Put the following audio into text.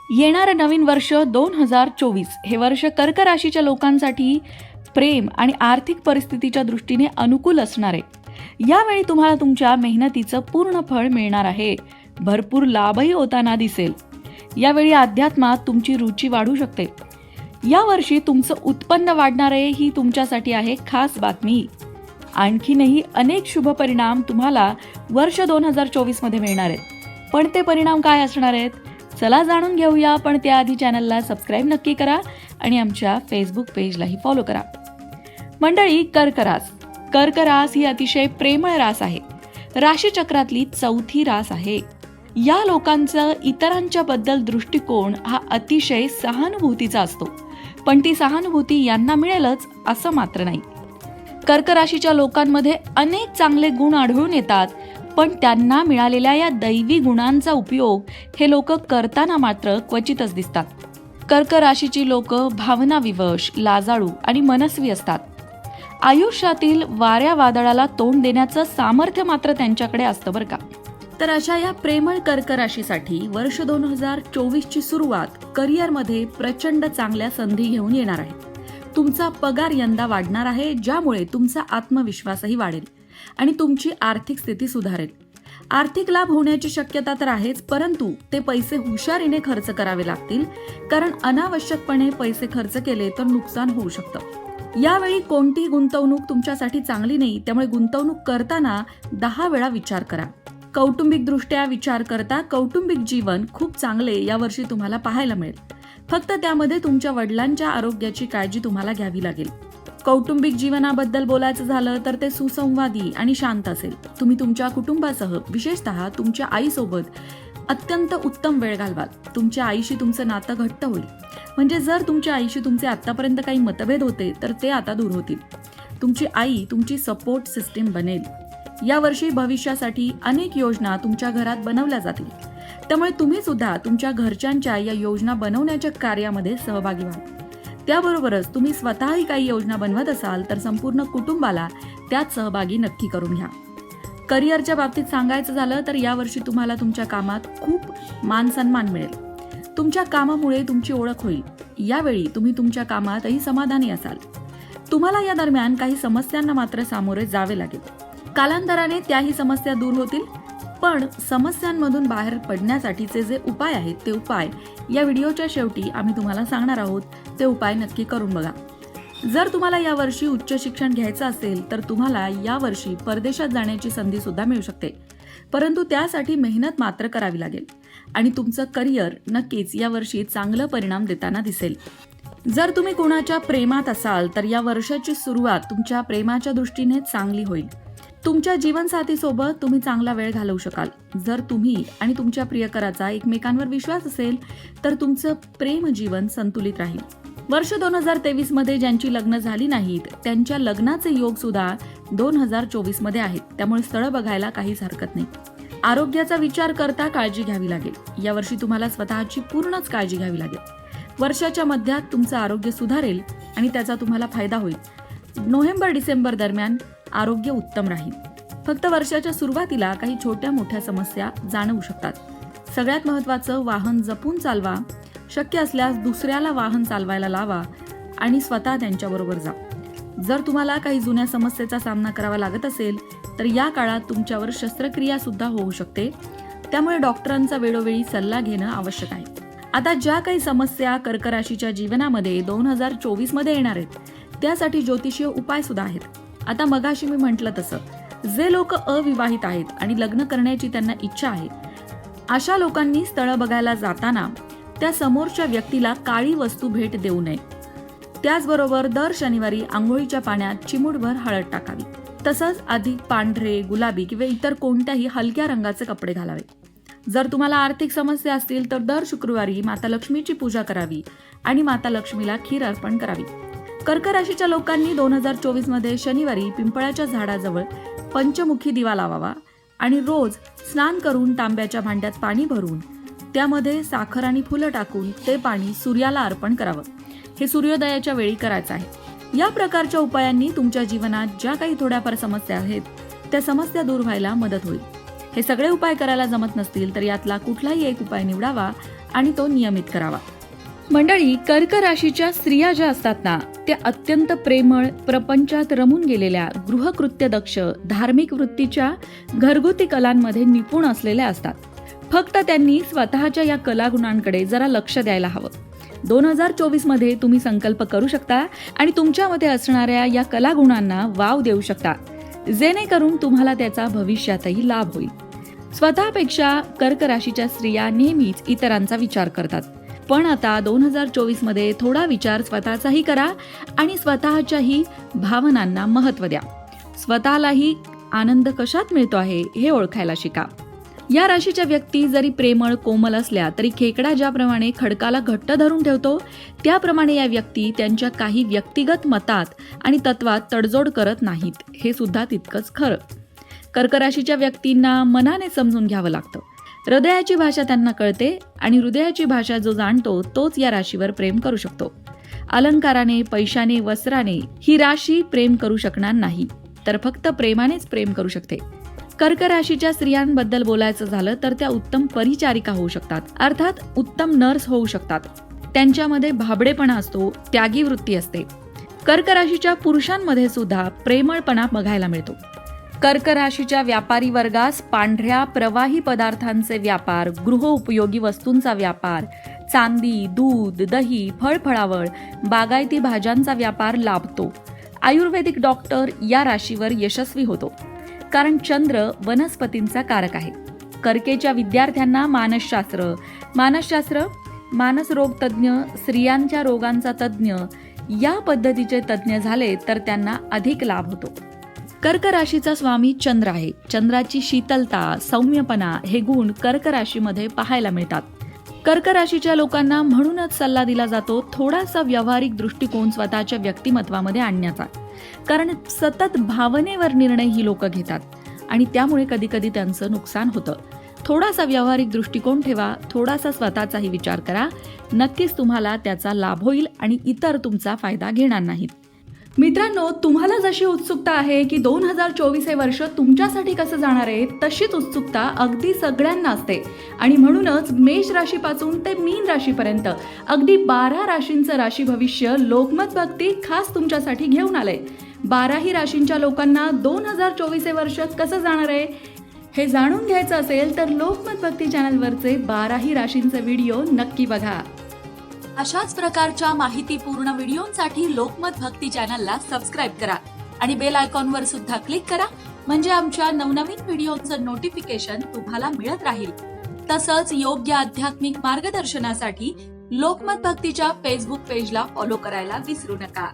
येणारं नवीन वर्ष 2024 हे वर्ष कर्क राशीच्या लोकांसाठी प्रेम आणि आर्थिक परिस्थितीच्या दृष्टीने अनुकूल असणार आहे. यावेळी तुम्हाला तुमच्या मेहनतीचं पूर्ण फळ मिळणार आहे. भरपूर लाभही होताना दिसेल. यावेळी अध्यात्मात तुमची रुची वाढू शकते. यावर्षी तुमचं उत्पन्न वाढणार आहे ही तुमच्यासाठी आहे खास बातमी. आणखीनही अनेक शुभ परिणाम तुम्हाला वर्ष 2024 मध्ये मिळणार आहेत. पण ते परिणाम काय असणार आहेत? चला जाणून घेऊया. पण त्याआधी चॅनलला सबस्क्राईब नक्की करा आणि आमच्या फेसबुक पेजलाही फॉलो करा. मंडळी, कर्क रास. कर्क रास ही अतिशय प्रेमळ रास आहे. राशीचक्रातली चौथी रास आहे. या लोकांचा इतरांच्या बद्दल दृष्टिकोन हा अतिशय सहानुभूतीचा असतो. पण ती सहानुभूती यांना मिळेलच असं मात्र नाही. कर्क राशीच्या लोकांमध्ये अनेक चांगले गुण आढळून येतात. पण त्यांना मिळालेल्या या दैवी गुणांचा उपयोग हे लोक करताना मात्र क्वचितच दिसतात. कर्क राशीची लोक भावनाविवश, लाजाळू आणि मनस्वी असतात. आयुष्यातील वाऱ्या वादळाला तोंड देण्याचं सामर्थ्य मात्र त्यांच्याकडे असतं बरं का. तर अशा या प्रेमळ कर्क राशीसाठी वर्ष 2024 ची सुरुवात करिअरमध्ये प्रचंड चांगल्या संधी घेऊन येणार आहे. तुमचा पगार यंदा वाढणार आहे, ज्यामुळे तुमचा आत्मविश्वासही वाढेल आणि तुमची आर्थिक स्थिती सुधारेल. आर्थिक लाभ होण्याची शक्यता तर आहेच, परंतु ते पैसे हुशारीने खर्च करावे लागतील. कारण अनावश्यकपणे पैसे खर्च केले तर नुकसान होऊ शकतं. यावेळी कोणतीही गुंतवणूक तुमच्यासाठी चांगली नाही, त्यामुळे गुंतवणूक करताना 10 वेळा विचार करा. कौटुंबिक दृष्ट्या विचार करता कौटुंबिक जीवन खूप चांगले यावर्षी तुम्हाला पाहायला मिळेल. फक्त त्यामध्ये तुमच्या वडिलांच्या आरोग्याची काळजी तुम्हाला घ्यावी लागेल. कौटुंबिक जीवनाबद्दल बोलायचं झालं तर ते सुसंवादी आणि शांत असेल. तुम्ही तुमच्या कुटुंबासह, विशेषतः तुमच्या आईसोबत अत्यंत उत्तम वेळ घालवाल. तुमच्या आईशी तुमचं नातं घट्ट होईल. म्हणजे जर तुमच्या आईशी तुमचे आतापर्यंत काही मतभेद होते तर ते आता दूर होतील. तुमची आई तुमची सपोर्ट सिस्टीम बनेल. यावर्षी भविष्यासाठी अनेक योजना तुमच्या घरात बनवल्या जातील. त्यामुळे तुम्ही सुद्धा तुमच्या घरच्यांच्या या योजना बनवण्याच्या कार्यामध्ये सहभागी व्हा. त्याबरोबरच तुम्ही स्वतःही काही योजना बनवत असाल तर संपूर्ण कुटुंबाला त्यात सहभागी नक्की करून घ्या. करिअरच्या बाबतीत सांगायचं झालं तर यावर्षी तुम्हाला तुमच्या कामात खूप मान सन्मान मिळेल. तुमच्या कामामुळे तुमची ओळख होईल. यावेळी तुम्ही तुमच्या कामातही समाधानी असाल. तुम्हाला या दरम्यान काही समस्यांना मात्र सामोरे जावे लागेल. कालांतराने त्याही समस्या दूर होतील. पण समस्यांमधून बाहेर पडण्यासाठीचे जे उपाय आहेत ते उपाय या व्हिडिओच्या शेवटी आम्ही तुम्हाला सांगणार आहोत. ते उपाय नक्की करून बघा. जर तुम्हाला यावर्षी उच्च शिक्षण घ्यायचं असेल तर तुम्हाला यावर्षी परदेशात जाण्याची संधी सुद्धा मिळू शकते. परंतु त्यासाठी मेहनत मात्र करावी लागेल आणि तुमचं करिअर नक्कीच यावर्षी चांगलं परिणाम देताना दिसेल. जर तुम्ही कोणाच्या प्रेमात असाल तर या वर्षाची सुरुवात तुमच्या प्रेमाच्या दृष्टीने चांगली होईल. तुमच्या जीवनसाथीसोबत तुम्ही चांगला वेळ घालवू शकाल. जर तुम्ही आणि तुमच्या प्रियकराचा एकमेकांवर विश्वास असेल तर तुमचं प्रेम जीवन संतुलित राहील. वर्ष 2023 मध्ये ज्यांची लग्न झाली नाहीत त्यांच्या लग्नाचे योग सुद्धा 2024 मध्ये आहेत. त्यामुळे स्थळ बघायला काहीच हरकत नाही. आरोग्याचा विचार करता काळजी घ्यावी लागेल. यावर्षी तुम्हाला स्वतःची पूर्णच काळजी घ्यावी लागेल. वर्षाच्या मध्यात तुमचं आरोग्य सुधारेल आणि त्याचा तुम्हाला फायदा होईल. नोव्हेंबर-डिसेंबर दरम्यान आरोग्य उत्तम राहील. फक्त वर्षाच्या सुरुवातीला काही छोट्या मोठ्या समस्या जाणवू शकतात. सगळ्यात महत्त्वाचं, वाहन जपून चालवा. शक्य असल्यास दुसऱ्याला वाहन चालवायला लावा आणि स्वतः त्यांच्याबरोबर जा. जर तुम्हाला काही जुन्या समस्येचा सामना करावा लागत असेल तर या काळात तुमच्यावर शस्त्रक्रिया सुद्धा होऊ शकते. त्यामुळे डॉक्टरांचा वेळोवेळी सल्ला घेणं आवश्यक आहे. आता ज्या काही समस्या कर्क राशीच्या जीवनामध्ये 2024 मध्ये येणार आहेत त्यासाठी ज्योतिषीय उपाय सुद्धा आहेत. आता मगाशी मी म्हटलं तसं, जे लोक अविवाहित आहेत आणि लग्न करण्याची त्यांना इच्छा आहे अशा लोकांनी स्थळं बघायला जाताना त्या समोरच्या व्यक्तीला काळी वस्तू भेट देऊ नये. त्याचबरोबर दर शनिवारी आंघोळीच्या पाण्यात चिमूटभर हळद टाकावी. तसंच अधिक पांढरे, गुलाबी किंवा इतर कोणत्याही हलक्या रंगाचे कपडे घालावे. जर तुम्हाला आर्थिक समस्या असतील तर दर शुक्रवारी माता लक्ष्मीची पूजा करावी आणि माता लक्ष्मीला खीर अर्पण करावी. कर्क राशीच्या लोकांनी 2024 मध्ये शनिवारी पिंपळाच्या झाडाजवळ पंचमुखी दिवा लावावा आणि रोज स्नान करून तांब्याच्या भांड्यात पाणी भरून त्यामध्ये साखर आणि फुलं टाकून ते पाणी सूर्याला अर्पण करावं. हे सूर्योदयाच्या वेळी करायचं आहे. या प्रकारच्या उपायांनी तुमच्या जीवनात ज्या काही थोड्याफार समस्या आहेत त्या समस्या दूर व्हायला मदत होईल. हे सगळे उपाय करायला जमत नसतील तर यातला कुठलाही एक उपाय निवडावा आणि तो नियमित करावा. मंडळी, कर्क राशीच्या स्त्रिया ज्या असतात ना, त्या अत्यंत प्रेमळ, प्रपंचात रमून गेलेल्या, गृहकृत्य दक्ष, धार्मिक वृत्तीच्या, घरगुती कलांमध्ये निपुण असलेल्या असतात. फक्त त्यांनी स्वतःच्या या कलागुणांकडे जरा लक्ष द्यायला हवं. 2024 मध्ये तुम्ही संकल्प करू शकता आणि तुमच्यामध्ये असणाऱ्या या कलागुणांना वाव देऊ शकता, जेणेकरून तुम्हाला त्याचा भविष्यातही लाभ होईल. स्वतःपेक्षा कर्क राशीच्या स्त्रिया नेहमीच इतरांचा विचार करतात. पण आता 2024 मध्ये थोडा विचार स्वतःचाही करा आणि स्वतःच्याही भावनांना महत्त्व द्या. स्वतःलाही आनंद कशात मिळतो आहे हे ओळखायला शिका. या राशीच्या व्यक्ती जरी प्रेमळ, कोमल असल्या तरी खेकडा ज्याप्रमाणे खडकाला घट्ट धरून ठेवतो, त्याप्रमाणे या व्यक्ती त्यांच्या काही व्यक्तिगत मतात आणि तत्वात तडजोड करत नाहीत, हे सुद्धा तितकंच खरं. कर्क राशीच्या व्यक्तींना मनाने समजून घ्यावं लागतं. हृदयाची भाषा त्यांना कळते आणि हृदयाची भाषा जो जाणतो तोच या राशीवर प्रेम करू शकतो. अलंकाराने, पैशाने, वस्त्राने ही राशी प्रेम करू शकणार नाही, तर फक्त प्रेमानेच प्रेम करू शकते. कर्क राशीच्या स्त्रियांबद्दल बोलायचं झालं तर त्या उत्तम परिचारिका होऊ शकतात, अर्थात उत्तम नर्स होऊ शकतात. त्यांच्यामध्ये भाबडेपणा असतो, त्यागी वृत्ती असते. कर्क राशीच्या पुरुषांमध्ये सुद्धा प्रेमळपणा बघायला मिळतो. कर्क राशीच्या व्यापारी वर्गास पांढऱ्या प्रवाही पदार्थांचे व्यापार, गृहोपयोगी वस्तूंचा व्यापार, चांदी, दूध, दही, फळफळावळ, बागायती भाज्यांचा व्यापार लाभतो. आयुर्वेदिक डॉक्टर या राशीवर यशस्वी होतो, कारण चंद्र वनस्पतींचा कारक आहे. कर्केच्या विद्यार्थ्यांना मानसशास्त्र, मानसरोग तज्ज्ञ, स्त्रियांच्या रोगांचा तज्ज्ञ या पद्धतीचे तज्ज्ञ झाले तर त्यांना अधिक लाभ होतो. कर्क राशीचा स्वामी चंद्र आहे. चंद्राची शीतलता, सौम्यपणा हे गुण कर्क राशीमध्ये पाहायला मिळतात. कर्क राशीच्या लोकांना म्हणूनच सल्ला दिला जातो थोडासा व्यावहारिक दृष्टिकोन स्वतःच्या व्यक्तिमत्वामध्ये आणण्याचा, कारण सतत भावनेवर निर्णय ही लोक घेतात आणि त्यामुळे कधी कधी त्यांचं नुकसान होतं. थोडासा व्यावहारिक दृष्टिकोन ठेवा, थोडासा स्वतःचाही विचार करा, नक्कीच तुम्हाला त्याचा लाभ होईल आणि इतर तुमचा फायदा घेणार नाहीत. मित्रांनो, तुम्हाला जशी उत्सुकता आहे की 2024 हे वर्ष तुमच्यासाठी कसं जाणार आहे, तशीच उत्सुकता अगदी सगळ्यांना असते आणि म्हणूनच मेष राशीपासून ते मीन राशीपर्यंत अगदी 12 राशींचं राशी भविष्य लोकमत भक्ती खास तुमच्यासाठी घेऊन आलंय. 12ही राशींच्या लोकांना 2024 हे वर्ष कसं जाणार आहे हे जाणून घ्यायचं असेल तर लोकमत भक्ती चॅनलवरचे 12ही राशींचे व्हिडिओ नक्की बघा. अशाच प्रकारच्या माहितीपूर्ण व्हिडिओंसाठी लोकमत भक्ती चॅनलला सबस्क्राईब करा आणि बेल आयकॉनवर सुद्धा क्लिक करा, म्हणजे आमच्या नवनवीन व्हिडिओचं नोटिफिकेशन तुम्हाला मिळत राहील. तसंच योग्य आध्यात्मिक मार्गदर्शनासाठी लोकमत भक्तीच्या फेसबुक पेजला फॉलो करायला विसरू नका.